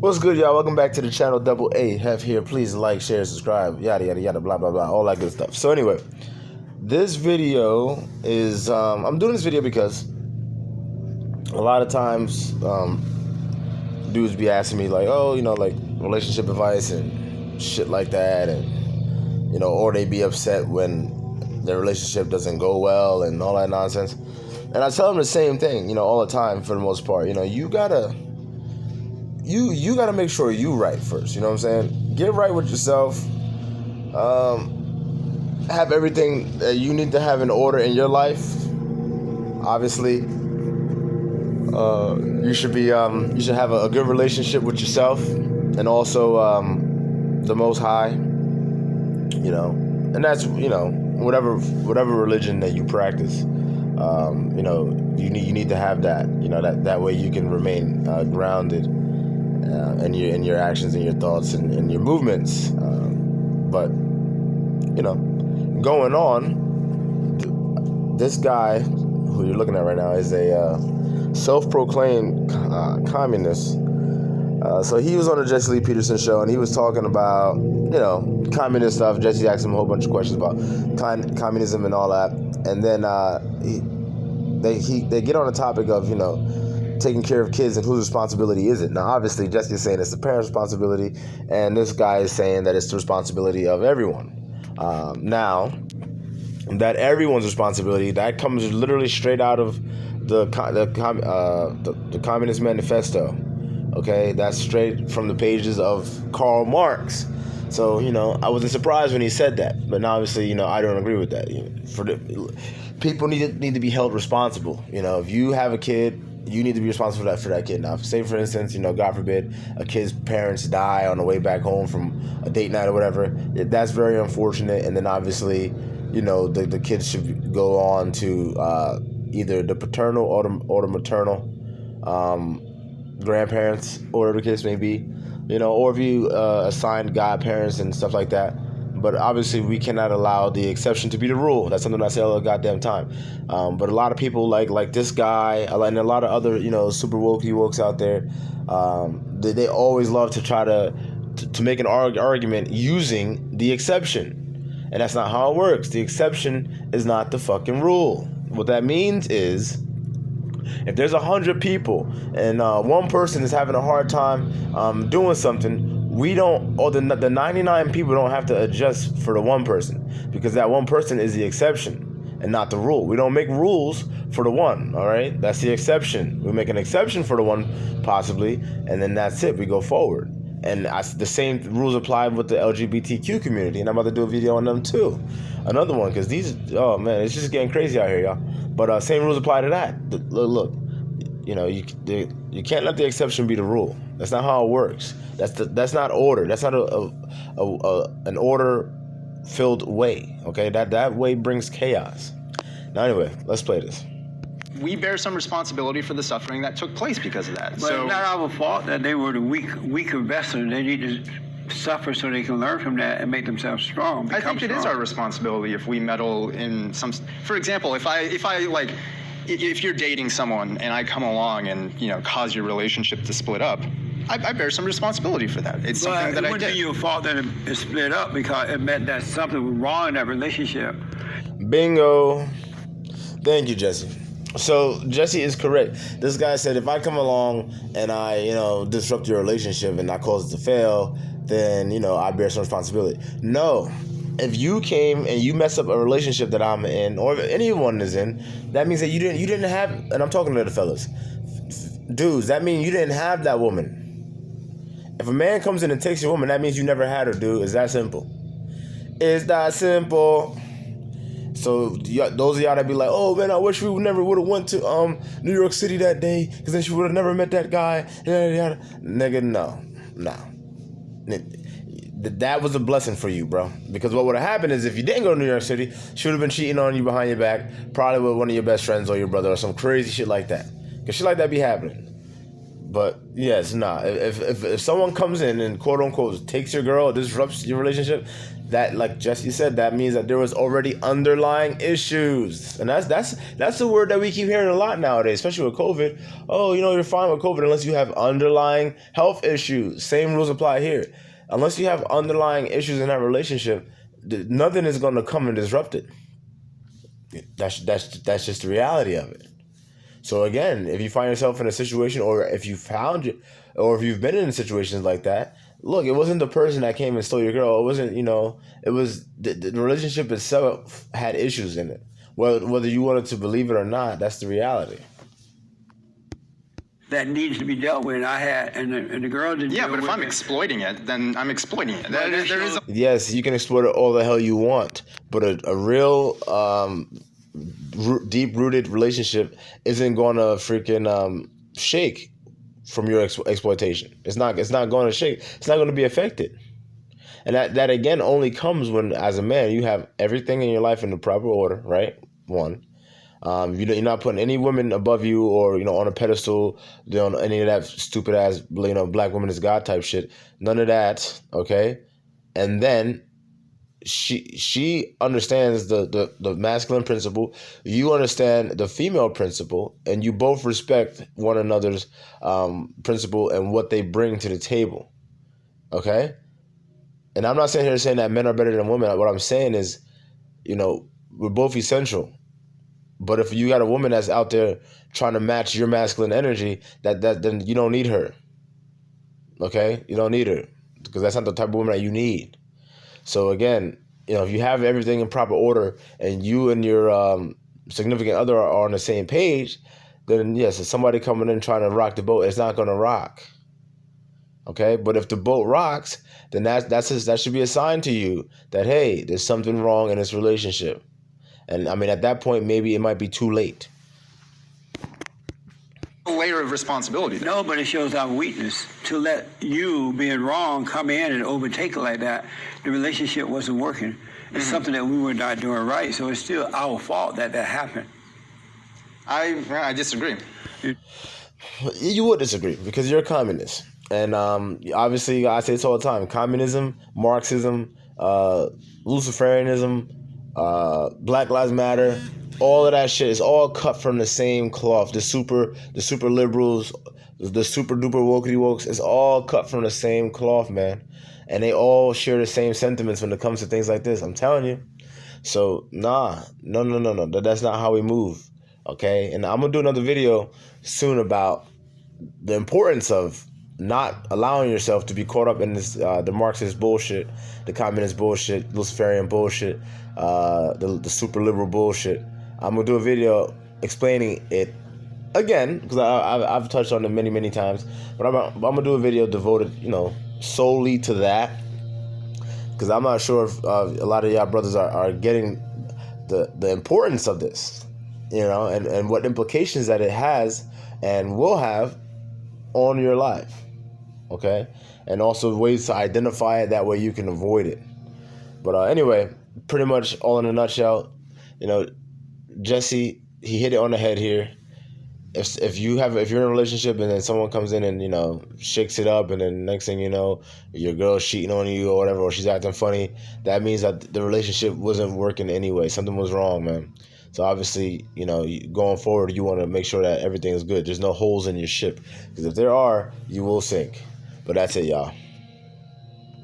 What's good, y'all? Welcome back to the channel. Double A Hef here. Please like, share, subscribe, yada yada yada, blah blah blah, all that good stuff. So anyway, this video is I'm doing this video because a lot of times dudes be asking me like, oh, like relationship advice and shit like that, and or they be upset when their relationship doesn't go well and all that nonsense. And I tell them the same thing, all the time for the most part. You gotta make sure you right first. You know what I'm saying? Get right with yourself. Have everything that you need to have in order in your life. Obviously, you should have a good relationship with yourself and also the Most High. And that's whatever religion that you practice. You need to have that. That way you can remain grounded. In your actions and your thoughts and your movements. But going on, this guy who you're looking at right now is a self-proclaimed communist. So he was on the Jesse Peterson show, and he was talking about communist stuff. Jesse asked him a whole bunch of questions about communism and all that, and then they get on the topic of taking care of kids and whose responsibility is it? Now, obviously, Jesse is saying it's the parents' responsibility, and this guy is saying that it's the responsibility of everyone. Now, that everyone's responsibility, that comes literally straight out of the Communist Manifesto. Okay, that's straight from the pages of Karl Marx. So, I wasn't surprised when he said that, but now obviously, I don't agree with that. People need to be held responsible. If you have a kid, you need to be responsible for that kid. Now, say for instance, God forbid, a kid's parents die on the way back home from a date night or whatever. That's very unfortunate. And then obviously, the kids should go on to either the paternal or the maternal grandparents, or whatever the case may be. Or if you assign godparents and stuff like that. But obviously, we cannot allow the exception to be the rule. That's something I say all the goddamn time. But a lot of people like this guy and a lot of other, super wokes out there, they always love to try to make an argument using the exception. And that's not how it works. The exception is not the fucking rule. What that means is, if there's 100 people and one person is having a hard time doing something, the 99 people don't have to adjust for the one person, because that one person is the exception and not the rule. We don't make rules for the one, all right? That's the exception. We make an exception for the one, possibly, and then that's it. We go forward. And the same rules apply with the LGBTQ community, and I'm about to do a video on them too. Another one, because oh man, it's just getting crazy out here, y'all. But same rules apply to that. Look, you can't let the exception be the rule. That's not how it works. That's not order. That's not an order-filled way. Okay, that way brings chaos. Now, anyway, let's play this. We bear some responsibility for the suffering that took place because of that. But it's not our fault that they were the weaker vessel. They need to suffer so they can learn from that and make themselves strong. I think it is our responsibility if we meddle in some. For example, if you're dating someone and I come along and cause your relationship to split up, I bear some responsibility for that. It's something that I did. It wouldn't be your fault that it split up, because it meant that something was wrong in that relationship. Bingo. Thank you, Jesse. So Jesse is correct. This guy said, if I come along and I, disrupt your relationship and I cause it to fail, then, I bear some responsibility. No. If you came and you mess up a relationship that I'm in, or if anyone is in, that means that you didn't have, and I'm talking to the fellas, dudes, that means you didn't have that woman. If a man comes in and takes your woman, that means you never had her, dude. It's that simple. It's that simple. So those of y'all that be like, oh man, I wish we never would have went to New York City that day, because then she would have never met that guy. Nigga, no. That was a blessing for you, bro. Because what would have happened is, if you didn't go to New York City, she would have been cheating on you behind your back, probably with one of your best friends or your brother or some crazy shit like that. Because shit like that be happening. But yes, nah. If someone comes in and quote unquote takes your girl, disrupts your relationship, that, like Jesse said, that means that there was already underlying issues, and that's the word that we keep hearing a lot nowadays, especially with COVID. Oh, you're fine with COVID unless you have underlying health issues. Same rules apply here. Unless you have underlying issues in that relationship, nothing is going to come and disrupt it. That's just the reality of it. So again, if you find yourself in a situation, or if you've been in situations like that, look, it wasn't the person that came and stole your girl. It wasn't, it was the relationship itself had issues in it. Whether you wanted to believe it or not, that's the reality. That needs to be dealt with. And the girl didn't. Yeah, deal but if with I'm it. exploiting it, then I'm exploiting it. Well, There is Yes, you can exploit it all the hell you want, but a real deep-rooted relationship isn't going to freaking shake from your exploitation. It's not going to shake. It's not going to be affected. And that again only comes when, as a man, you have everything in your life in the proper order, right? One. You're not putting any women above you, or on a pedestal, on any of that stupid ass black woman is God type shit. None of that, okay? And then she understands the masculine principle. You understand the female principle, and you both respect one another's principle and what they bring to the table, okay? And I'm not saying here saying that men are better than women. What I'm saying is, we're both essential. But if you got a woman that's out there trying to match your masculine energy, then you don't need her. Okay? You don't need her, because that's not the type of woman that you need. So again, if you have everything in proper order and you and your significant other are on the same page, then yes, if somebody coming in trying to rock the boat, it's not going to rock. Okay? But if the boat rocks, then that should be a sign to you that, hey, there's something wrong in this relationship. And I mean, at that point, maybe it might be too late. a layer of responsibility there. No, but it shows our weakness to let you being wrong come in and overtake it like that. The relationship wasn't working. It's something that we were not doing right, so it's still our fault that happened. I disagree. You would disagree because you're a communist. And obviously, I say this all the time: communism, Marxism, Luciferianism, Black Lives Matter, all of that shit is all cut from the same cloth. The super liberals, the super duper wokey wokes, it's all cut from the same cloth, man. And they all share the same sentiments when it comes to things like this. I'm telling you. So no. That's not how we move. Okay, and I'm gonna do another video soon about the importance of not allowing yourself to be caught up in this the Marxist bullshit, the communist bullshit, Luciferian bullshit, the super liberal bullshit. I'm gonna do a video explaining it again because I've touched on it many times, but I'm gonna do a video devoted, solely to that, because I'm not sure if a lot of y'all brothers are getting the importance of this, and what implications that it has and will have on your life, okay? And also ways to identify it, that way you can avoid it. But anyway, pretty much all in a nutshell, Jesse, he hit it on the head here. If you're in a relationship and then someone comes in and shakes it up, and then next thing you know, your girl's cheating on you or whatever, or she's acting funny, that means that the relationship wasn't working anyway. Something was wrong, man. So obviously, going forward, you want to make sure that everything is good. There's no holes in your ship, because if there are, you will sink. But that's it, y'all.